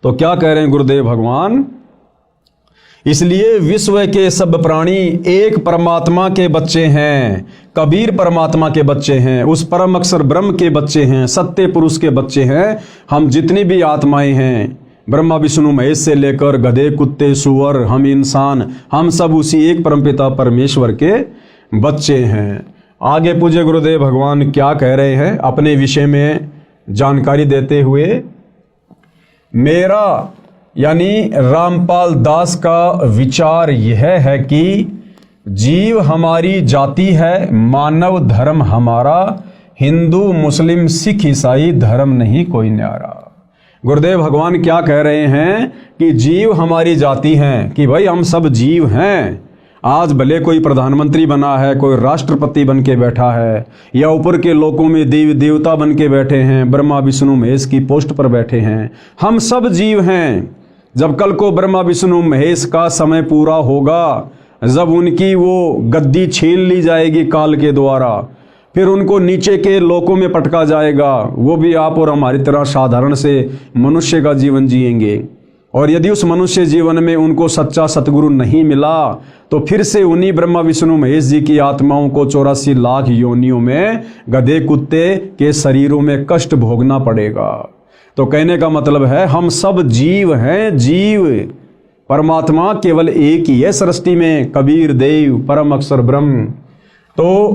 तो क्या कह रहे हैं गुरुदेव भगवान, इसलिए विश्व के सब प्राणी एक परमात्मा के बच्चे हैं, कबीर परमात्मा के बच्चे हैं, उस परम अक्षर ब्रह्म के बच्चे हैं, सत्य पुरुष के बच्चे हैं। हम जितनी भी आत्माएं हैं, ब्रह्मा विष्णु महेश से लेकर गधे कुत्ते सूअर हम इंसान, हम सब उसी एक परमपिता परमेश्वर के बच्चे हैं। आगे पूज्य गुरुदेव भगवान क्या कह रहे हैं अपने विषय में जानकारी देते हुए, मेरा यानी रामपाल दास का विचार यह है कि जीव हमारी जाति है, मानव धर्म हमारा, हिंदू मुस्लिम सिख ईसाई धर्म नहीं कोई न्यारा। गुरुदेव भगवान क्या कह रहे हैं कि जीव हमारी जाति हैं, कि भाई हम सब जीव हैं। आज भले कोई प्रधानमंत्री बना है, कोई राष्ट्रपति बन के बैठा है, या ऊपर के लोकों में देवी देवता बन के बैठे हैं, ब्रह्मा विष्णु महेश की पोस्ट पर बैठे हैं, हम सब जीव हैं। जब कल को ब्रह्मा विष्णु महेश का समय पूरा होगा, जब उनकी वो गद्दी छीन ली जाएगी काल के द्वारा, फिर उनको नीचे के लोकों में पटका जाएगा, वो भी आप और हमारी तरह साधारण से मनुष्य का जीवन जिएंगे। और यदि उस मनुष्य जीवन में उनको सच्चा सतगुरु नहीं मिला, तो फिर से उन्हीं ब्रह्मा विष्णु महेश जी की आत्माओं को 84 लाख योनियों में गधे कुत्ते के शरीरों में कष्ट भोगना पड़ेगा। तो कहने का मतलब है हम सब जीव हैं, जीव परमात्मा केवल एक ही है सृष्टि में, कबीर देव परम अक्षर ब्रह्म। तो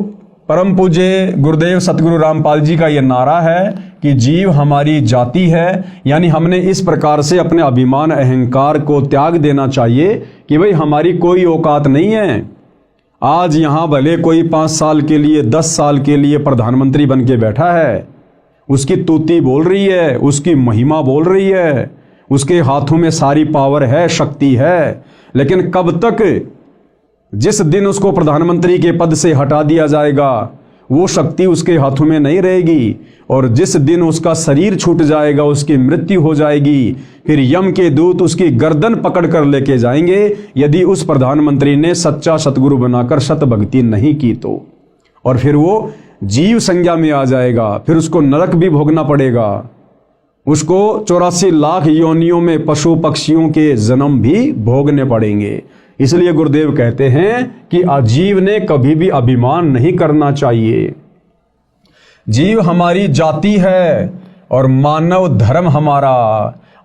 परम पूज्य गुरुदेव सतगुरु रामपाल जी का यह नारा है कि जीव हमारी जाति है, यानी हमने इस प्रकार से अपने अभिमान अहंकार को त्याग देना चाहिए कि भाई हमारी कोई औकात नहीं है। आज यहाँ भले कोई 5 साल के लिए 10 साल के लिए प्रधानमंत्री बन के बैठा है, उसकी तूती बोल रही है, उसकी महिमा बोल रही है, उसके हाथों में सारी पावर है, शक्ति है, लेकिन कब तक, जिस दिन उसको प्रधानमंत्री के पद से हटा दिया जाएगा वो शक्ति उसके हाथों में नहीं रहेगी, और जिस दिन उसका शरीर छूट जाएगा, उसकी मृत्यु हो जाएगी, फिर यम के दूत उसकी गर्दन पकड़ कर लेके जाएंगे यदि उस प्रधानमंत्री ने सच्चा सतगुरु बनाकर सत भक्ति नहीं की तो। और फिर वो जीव संज्ञा में आ जाएगा, फिर उसको नरक भी भोगना पड़ेगा, उसको 84 लाख योनियों में पशु पक्षियों के जन्म भी भोगने पड़ेंगे। इसलिए गुरुदेव कहते हैं कि अजीव ने कभी भी अभिमान नहीं करना चाहिए। जीव हमारी जाति है और मानव धर्म हमारा,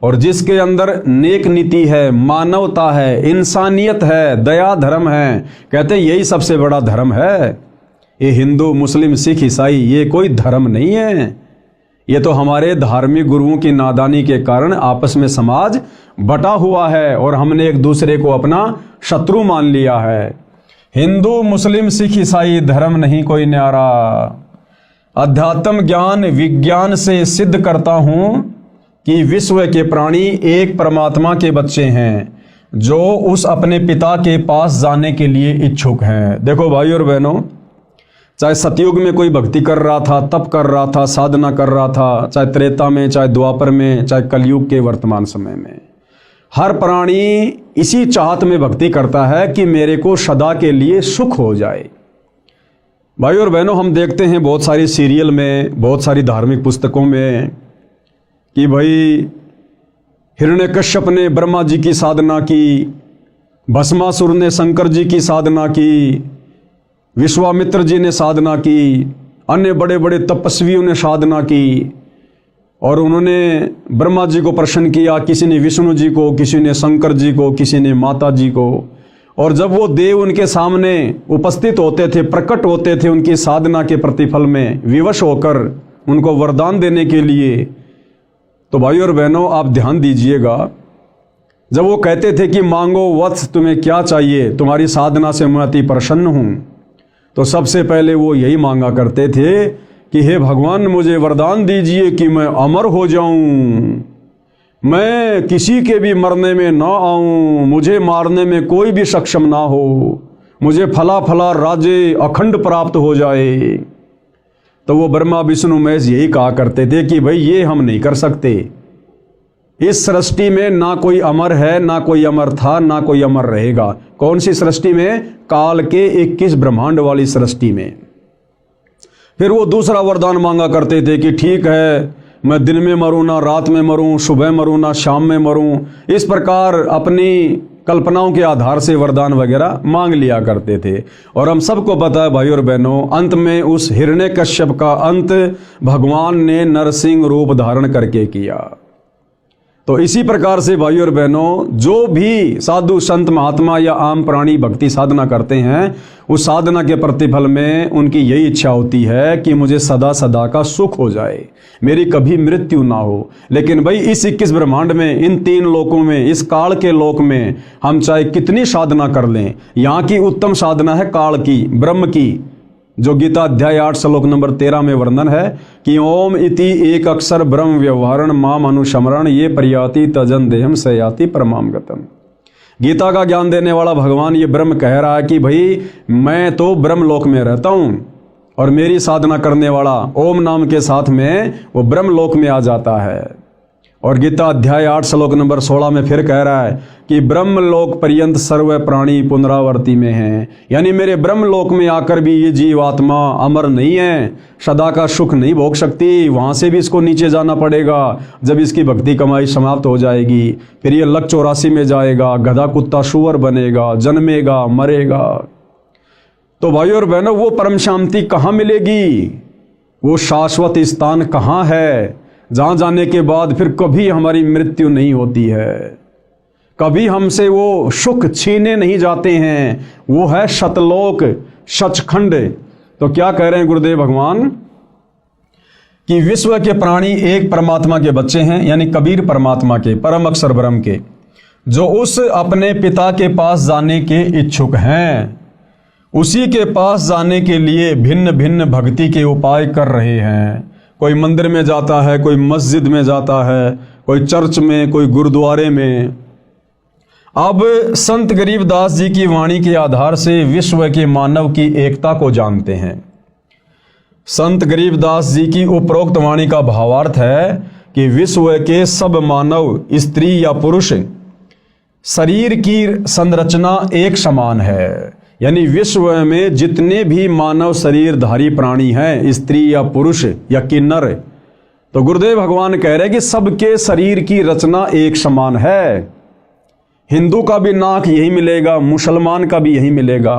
और जिसके अंदर नेक नीति है, मानवता है, इंसानियत है, दया धर्म है, कहते हैं यही सबसे बड़ा धर्म है। ये हिंदू मुस्लिम सिख ईसाई ये कोई धर्म नहीं है, ये तो हमारे धार्मिक गुरुओं की नादानी के कारण आपस में समाज बटा हुआ है और हमने एक दूसरे को अपना शत्रु मान लिया है। हिंदू मुस्लिम सिख ईसाई धर्म नहीं कोई न्यारा, अध्यात्म ज्ञान विज्ञान से सिद्ध करता हूं कि विश्व के प्राणी एक परमात्मा के बच्चे हैं, जो उस अपने पिता के पास जाने के लिए इच्छुक हैं। देखो भाई और बहनों, चाहे सतयुग में कोई भक्ति कर रहा था, तप कर रहा था, साधना कर रहा था, चाहे त्रेता में, चाहे द्वापर में, चाहे कलयुग के वर्तमान समय में, हर प्राणी इसी चाहत में भक्ति करता है कि मेरे को सदा के लिए सुख हो जाए। भाई और बहनों, हम देखते हैं बहुत सारी सीरियल में, बहुत सारी धार्मिक पुस्तकों में कि भाई हिरण्यकश्यप ने ब्रह्मा जी की साधना की, भस्मासुर ने शंकर जी की साधना की, विश्वामित्र जी ने साधना की, अन्य बड़े बड़े तपस्वियों ने साधना की, और उन्होंने ब्रह्मा जी को प्रसन्न किया, किसी ने विष्णु जी को, किसी ने शंकर जी को, किसी ने माता जी को। और जब वो देव उनके सामने उपस्थित होते थे, प्रकट होते थे उनकी साधना के प्रतिफल में विवश होकर उनको वरदान देने के लिए, तो भाई और बहनों आप ध्यान दीजिएगा, जब वो कहते थे कि मांगो वत्स तुम्हें क्या चाहिए, तुम्हारी साधना से मैं अति प्रसन्न हूँ, तो सबसे पहले वो यही मांगा करते थे कि हे भगवान मुझे वरदान दीजिए कि मैं अमर हो जाऊं, मैं किसी के भी मरने में ना आऊं, मुझे मारने में कोई भी सक्षम ना हो, मुझे फला फला राज्य अखंड प्राप्त हो जाए। तो वो ब्रह्मा विष्णु महेश यही कहा करते थे कि भाई ये हम नहीं कर सकते, इस सृष्टि में ना कोई अमर है, ना कोई अमर था, ना कोई अमर रहेगा। कौन सी सृष्टि में? काल के 21 ब्रह्मांड वाली सृष्टि में। फिर वो दूसरा वरदान मांगा करते थे कि ठीक है मैं दिन में मरूं ना रात में मरूं, सुबह मरूं ना शाम में मरूं, इस प्रकार अपनी कल्पनाओं के आधार से वरदान वगैरह मांग लिया करते थे। और हम सबको पता है भाई और बहनों, अंत में उस हिरण्यकश्यप का अंत भगवान ने नरसिंह रूप धारण करके किया। तो इसी प्रकार से भाई और बहनों, जो भी साधु संत महात्मा या आम प्राणी भक्ति साधना करते हैं, उस साधना के प्रतिफल में उनकी यही इच्छा होती है कि मुझे सदा सदा का सुख हो जाए, मेरी कभी मृत्यु ना हो। लेकिन भाई इस 21 ब्रह्मांड में, इन 3 लोकों में, इस काल के लोक में हम चाहे कितनी साधना कर लें, यहाँ की उत्तम साधना है काल की, ब्रह्म की, जो गीता अध्याय 8 श्लोक नंबर 13 में वर्णन है कि ओम इति एक अक्षर ब्रह्म व्यवहारण माम अनुशमरण ये प्रयाति तजन देहम सयाति परमाम गतम। गीता का ज्ञान देने वाला भगवान ये ब्रह्म कह रहा है कि भाई मैं तो ब्रह्म लोक में रहता हूं, और मेरी साधना करने वाला ओम नाम के साथ में वो ब्रह्म लोक में आ जाता है। और गीता अध्याय 8 श्लोक नंबर 16 में फिर कह रहा है कि ब्रह्म लोक पर्यंत सर्व प्राणी पुनरावर्ती में हैं, यानी मेरे ब्रह्म लोक में आकर भी ये जीवात्मा अमर नहीं है, सदा का सुख नहीं भोग सकती, वहाँ से भी इसको नीचे जाना पड़ेगा। जब इसकी भक्ति कमाई समाप्त हो जाएगी, फिर ये लक 84 में जाएगा, गधा कुत्ता सुअर बनेगा, जन्मेगा, मरेगा। तो भाई और बहनों, वो परम शांति कहाँ मिलेगी, वो शाश्वत स्थान कहाँ है, जहाँ जाने के बाद फिर कभी हमारी मृत्यु नहीं होती है, कभी हमसे वो सुख छीने नहीं जाते हैं, वो है सतलोक, सचखंड। तो क्या कह रहे हैं गुरुदेव भगवान कि विश्व के प्राणी एक परमात्मा के बच्चे हैं, यानी कबीर परमात्मा के, परम अक्षर ब्रह्म के, जो उस अपने पिता के पास जाने के इच्छुक हैं, उसी के पास जाने के लिए भिन्न भिन्न भक्ति के उपाय कर रहे हैं। कोई मंदिर में जाता है, कोई मस्जिद में जाता है, कोई चर्च में, कोई गुरुद्वारे में। अब संत गरीबदास जी की वाणी के आधार से विश्व के मानव की एकता को जानते हैं। संत गरीबदास जी की उपरोक्त वाणी का भावार्थ है कि विश्व के सब मानव, स्त्री या पुरुष, शरीर की संरचना एक समान है, यानी विश्व में जितने भी मानव शरीरधारी प्राणी हैं, स्त्री या पुरुष या किन्नर, तो गुरुदेव भगवान कह रहे हैं कि सबके शरीर की रचना एक समान है। हिंदू का भी नाक यही मिलेगा, मुसलमान का भी यही मिलेगा।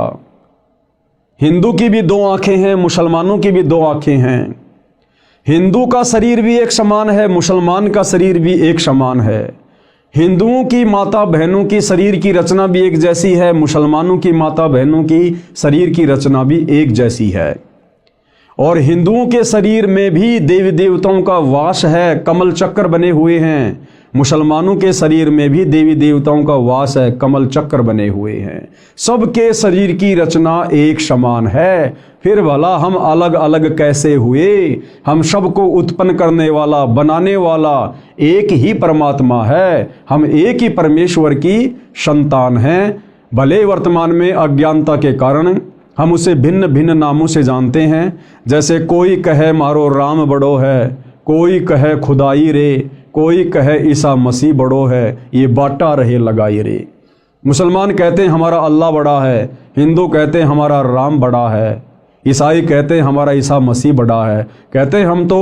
हिंदू की भी 2 आंखें हैं, मुसलमानों की भी 2 आंखें हैं। हिंदू का शरीर भी एक समान है, मुसलमान का शरीर भी एक समान है। हिंदुओं की माता बहनों की शरीर की रचना भी एक जैसी है, मुसलमानों की माता बहनों की शरीर की रचना भी एक जैसी है। और हिंदुओं के शरीर में भी देवी देवताओं का वास है, कमल चक्र बने हुए हैं। मुसलमानों के शरीर में भी देवी देवताओं का वास है, कमल चक्र बने हुए हैं। सबके शरीर की रचना एक समान है, फिर भला हम अलग अलग कैसे हुए? हम सबको उत्पन्न करने वाला, बनाने वाला एक ही परमात्मा है। हम एक ही परमेश्वर की संतान हैं। भले वर्तमान में अज्ञानता के कारण हम उसे भिन्न भिन्न नामों से जानते हैं। जैसे कोई कहे मारो राम बड़ो है, कोई कहे खुदाई रे, कोई कहे ईसा मसीह बड़ो है, ये बाटा रहे लगाई रे। मुसलमान कहते हैं हमारा अल्लाह बड़ा है, हिंदू कहते हैं हमारा राम बड़ा है, ईसाई कहते हैं हमारा ईसा मसीह बड़ा है। कहते हैं हम तो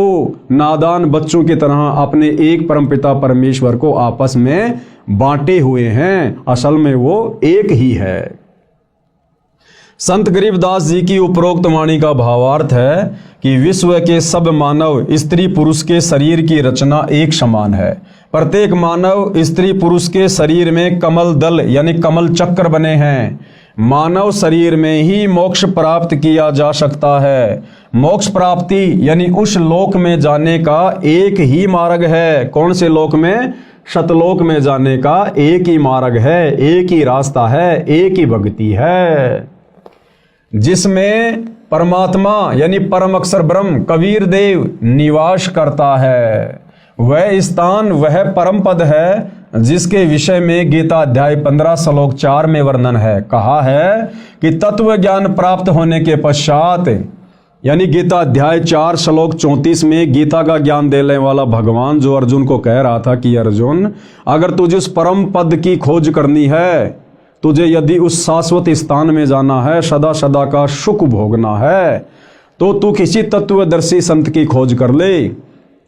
नादान बच्चों की तरह अपने एक परमपिता परमेश्वर को आपस में बांटे हुए हैं, असल में वो एक ही है। संत गरीबदास जी की उपरोक्त वाणी का भावार्थ है कि विश्व के सब मानव, स्त्री पुरुष के शरीर की रचना एक समान है। प्रत्येक मानव, स्त्री पुरुष के शरीर में कमल दल यानी कमल चक्र बने हैं। मानव शरीर में ही मोक्ष प्राप्त किया जा सकता है। मोक्ष प्राप्ति यानी उस लोक में जाने का एक ही मार्ग है। कौन से लोक में? सतलोक में जाने का एक ही मार्ग है, एक ही रास्ता है, एक ही भक्ति है, जिसमें परमात्मा यानी परम अक्षर ब्रह्म कबीर देव निवास करता है। वह स्थान, वह परम पद है जिसके विषय में गीता अध्याय 15 श्लोक 4 में वर्णन है। कहा है कि तत्व ज्ञान प्राप्त होने के पश्चात, यानी गीता अध्याय 4 श्लोक 34 में गीता का ज्ञान देने वाला भगवान जो अर्जुन को कह रहा था कि अर्जुन, अगर तुझे उस परम पद की खोज करनी है, तुझे यदि उस शाश्वत स्थान में जाना है, सदा सदा का सुख भोगना है, तो तू किसी तत्वदर्शी संत की खोज कर ले।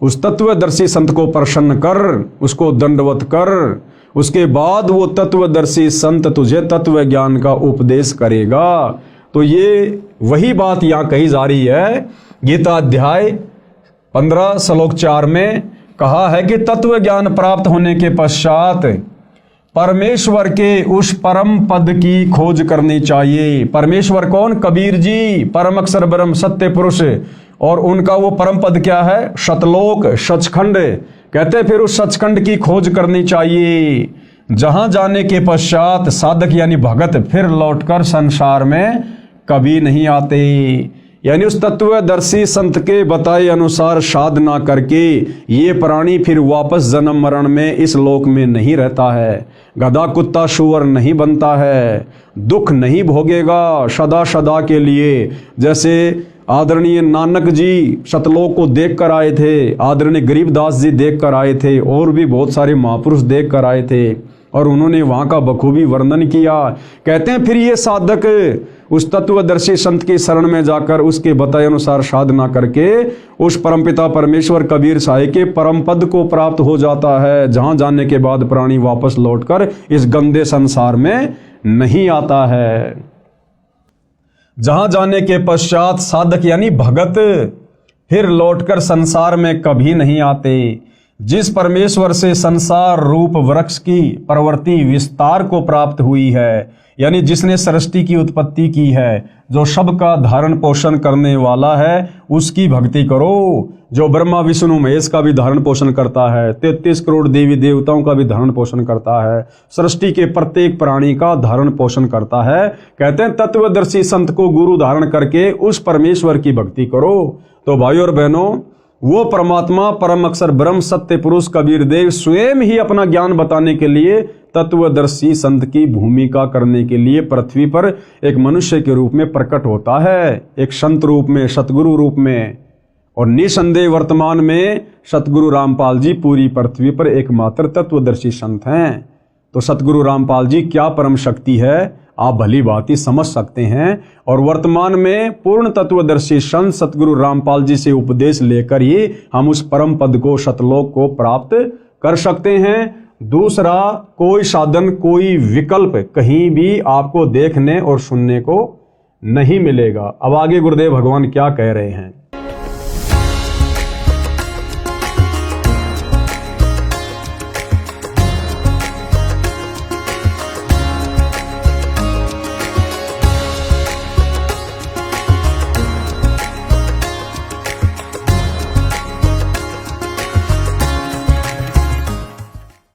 उस तत्वदर्शी संत को प्रसन्न कर, उसको दंडवत कर, उसके बाद वो तत्वदर्शी संत तुझे तत्व ज्ञान का उपदेश करेगा। तो ये वही बात यहाँ कही जा रही है। गीता अध्याय 15 श्लोक 4 में कहा है कि तत्व ज्ञान प्राप्त होने के पश्चात परमेश्वर के उस परम पद की खोज करनी चाहिए। परमेश्वर कौन? कबीर जी, परम अक्षर ब्रह्म सत्य पुरुष। और उनका वो परम पद क्या है? सतलोक, सचखंड। कहते फिर उस सचखंड की खोज करनी चाहिए, जहां जाने के पश्चात साधक यानी भगत फिर लौटकर संसार में कभी नहीं आते। यानी उस तत्वदर्शी संत के बताए अनुसार साधना करके ये प्राणी फिर वापस जन्म मरण में इस लोक में नहीं रहता है, गधा कुत्ता सुअर नहीं बनता है, दुख नहीं भोगेगा सदा सदा के लिए। जैसे आदरणीय नानक जी सतलोक को देख कर आए थे, आदरणीय गरीबदास जी देख कर आए थे, और भी बहुत सारे महापुरुष देख कर आए थे, और उन्होंने वहाँ का बखूबी वर्णन किया। कहते हैं फिर ये साधक उस तत्वदर्शी संत की शरण में जाकर उसके बताए अनुसार साधना करके उस परमपिता परमेश्वर कबीर साहिब के परम पद को प्राप्त हो जाता है, जहाँ जाने के बाद प्राणी वापस लौटकर इस गंदे संसार में नहीं आता है। जहां जाने के पश्चात साधक यानी भगत फिर लौटकर संसार में कभी नहीं आते। जिस परमेश्वर से संसार रूप वृक्ष की प्रवृत्ति विस्तार को प्राप्त हुई है, यानी जिसने सृष्टि की उत्पत्ति की है, जो सबका धारण पोषण करने वाला है, उसकी भक्ति करो। जो ब्रह्मा विष्णु महेश का भी धारण पोषण करता है, 33 करोड़ देवी देवताओं का भी धारण पोषण करता है, सृष्टि के प्रत्येक प्राणी का धारण पोषण करता है। कहते हैं तत्वदर्शी संत को गुरु धारण करके उस परमेश्वर की भक्ति करो। तो भाइयों और बहनों, वो परमात्मा परम अक्षर ब्रह्म सत्य पुरुष कबीर देव स्वयं ही अपना ज्ञान बताने के लिए तत्वदर्शी संत की भूमिका करने के लिए पृथ्वी पर एक मनुष्य के रूप में प्रकट होता है, एक संत रूप में, सतगुरु रूप में। और निसंदेह वर्तमान में सतगुरु रामपाल जी पूरी पृथ्वी पर एकमात्र तत्वदर्शी संत हैं। तो सतगुरु रामपाल जी क्या परम शक्ति है, आप भली भांति समझ सकते हैं। और वर्तमान में पूर्ण तत्वदर्शी संत सतगुरु रामपाल जी से उपदेश लेकर ही हम उस परम पद को, सतलोक को प्राप्त कर सकते हैं। दूसरा कोई साधन, कोई विकल्प कहीं भी आपको देखने और सुनने को नहीं मिलेगा। अब आगे गुरुदेव भगवान क्या कह रहे हैं।